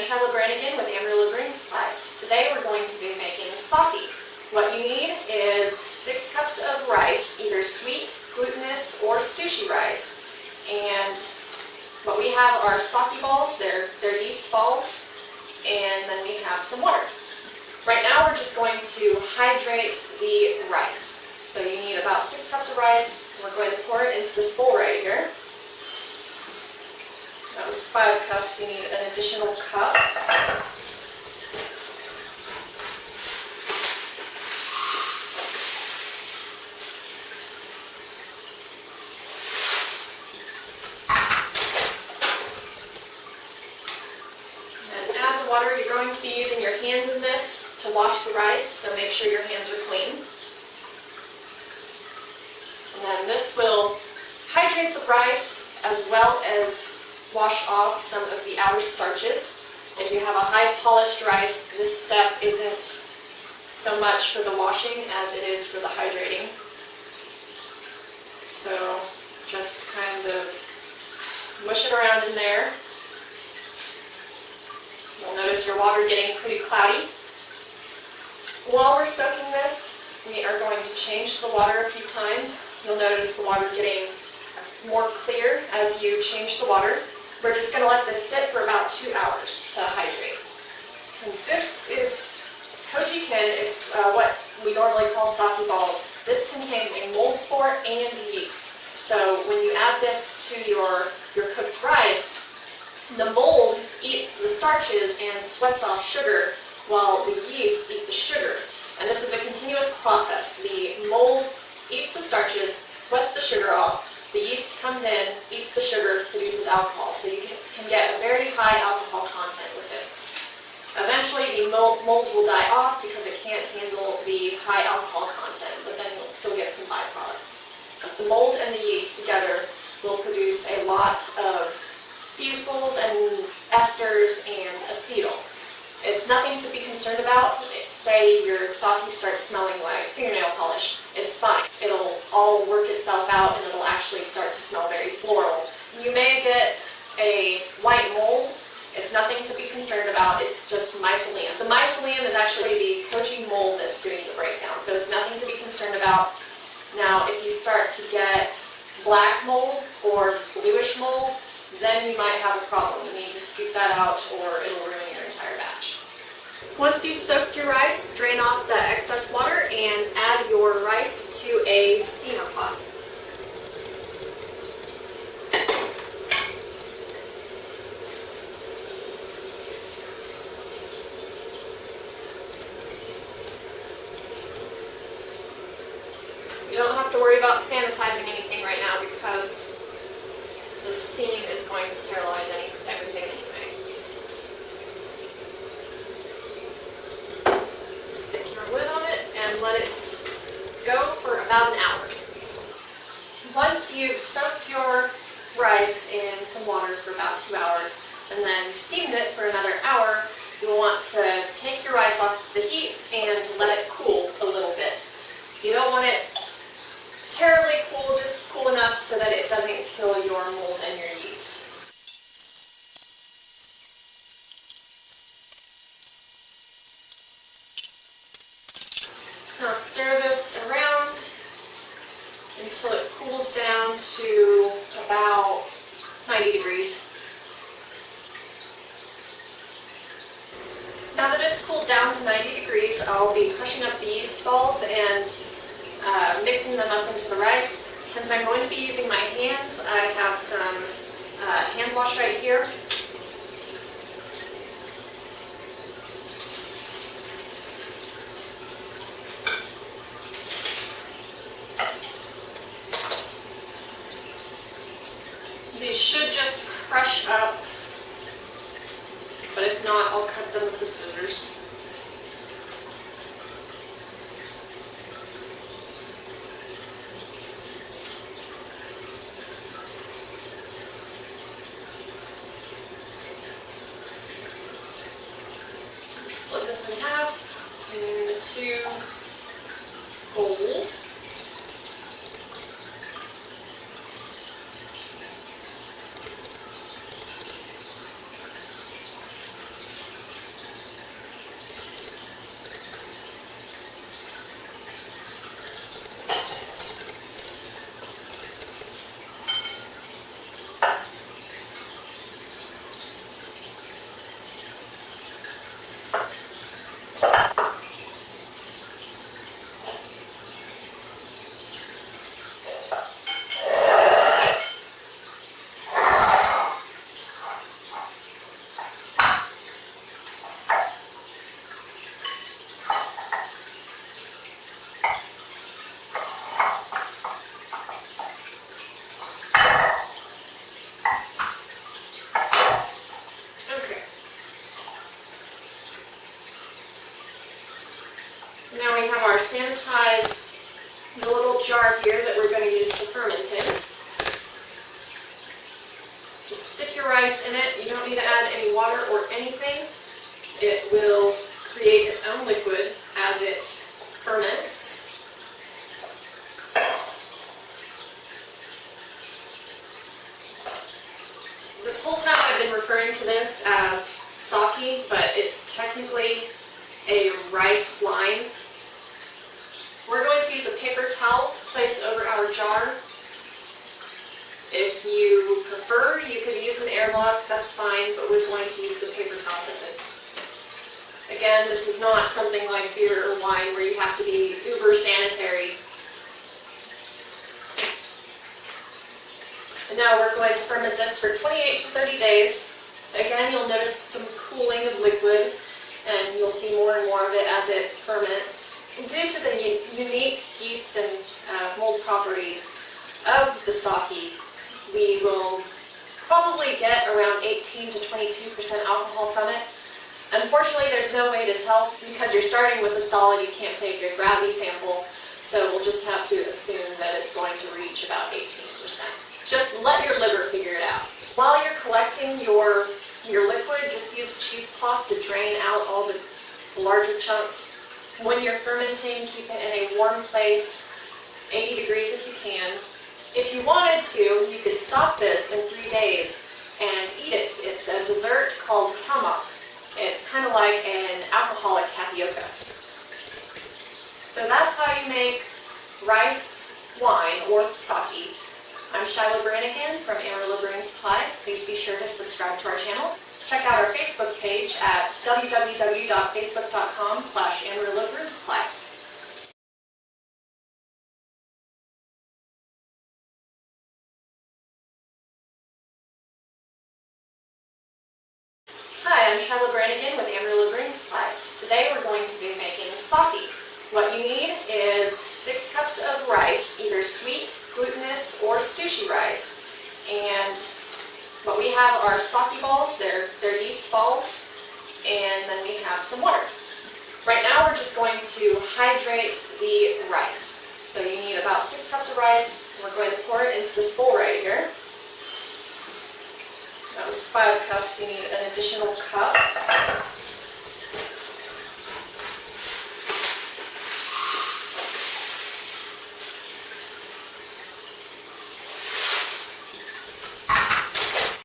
Brannigan with Amarillo Brewing Supply. Today we're going to be making sake. What you need is 6 cups of rice, either sweet, glutinous, or sushi rice. And what we have are sake balls, they're yeast balls, and then we have some water. Right now we're just going to hydrate the rice. So you need about 6 cups of rice. We're going to pour it into this bowl right here. That was 5 cups. You need an additional cup. And add the water. You're going to be using your hands in this to wash the rice, so make sure your hands are clean. And then this will hydrate the rice as well as wash off some of the outer starches. If you have a high polished rice, this step isn't so much for the washing as it is for the hydrating. So just kind of mush it around in there. You'll notice your water getting pretty cloudy. While we're soaking this, we are going to change the water a few times. You'll notice the water getting more clear as you change the water. We're just going to let this sit for about 2 hours to hydrate. And this is kojiken. It's what we normally call sake balls. This contains a mold spore and yeast. So when you add this to your cooked rice, the mold eats the starches and sweats off sugar, while the yeast eat the sugar. And this is a continuous process. The mold eats the starches, sweats the sugar off. The yeast comes in, eats the sugar, produces alcohol. So you can get a very high alcohol content with this. Eventually the mold will die off because it can't handle the high alcohol content, but then you'll still get some byproducts. The mold and the yeast together will produce a lot of fusels and esters and acetyl. It's nothing to be concerned about. Say your sake starts smelling like fingernail polish. It's fine. It'll all work itself out and it'll actually start to smell very floral. You may get a white mold. It's nothing to be concerned about. It's just mycelium. The mycelium is actually the koji mold that's doing the breakdown, so it's nothing to be concerned about. Now, if you start to get black mold or bluish mold, then you might have a problem. You need to scoop that out or it'll ruin your entire batch. Once you've soaked your rice, drain off the excess water and add your rice to a steamer pot. You don't have to worry about sanitizing anything right now because the steam is going to sterilize everything anyway. Stick your lid on it and let it go for about an hour. Once you've soaked your rice in some water for about 2 hours and then steamed it for another hour, you'll want to take your rice off the heat and let it cool a little bit. You don't want it terribly cool, just cool enough so that it doesn't kill your mold and your yeast. Now stir this around until it cools down to about 90 degrees. Now that it's cooled down to 90 degrees, I'll be crushing up the yeast balls and mixing them up into the rice. Since I'm going to be using my hands, I have some hand wash right here. These should just crush up, but if not, I'll cut them with the scissors. Split this in half into 2 bowls. our sanitized little jar here that we're going to use to ferment in. Just stick your rice in it. You don't need to add any water or anything. It will create its own liquid as it ferments. This whole time I've been referring to this as sake, but it's technically a rice wine. We're going to use a paper towel to place over our jar. If you prefer, you could use an airlock, that's fine, but we're going to use the paper towel method. Again, this is not something like beer or wine where you have to be uber sanitary. And now we're going to ferment this for 28 to 30 days. Again, you'll notice some pooling of liquid, and you'll see more and more of it as it ferments. Due to the unique yeast and mold properties of the sake, we will probably get around 18 to 22% alcohol from it. Unfortunately, there's no way to tell because you're starting with a solid. You can't take a gravity sample, so we'll just have to assume that it's going to reach about 18%. Just let your liver figure it out. While you're collecting your liquid, just use a cheesecloth to drain out all the larger chunks. When you're fermenting, keep it in a warm place, 80 degrees if you can. If you wanted to, you could stop this in 3 days and eat it. It's a dessert called kama. It's kind of like an alcoholic tapioca. So that's how you make rice wine or sake. I'm Shiloh Brannigan from Amarillo Brewing Supply. Please be sure to subscribe to our channel. Check out our Facebook page at www.facebook.com/Amarillo Brewing Supply. Hi, I'm Shiloh Brannigan with Amarillo Brewing Supply. Today we're going to be making sake. What you need is 6 cups of rice, either sweet, glutinous, or sushi rice. And what we have are sake balls, they're yeast balls, and then we have some water. Right now we're just going to hydrate the rice. So you need about 6 cups of rice. We're going to pour it into this bowl right here. That was 5 cups, you need an additional cup.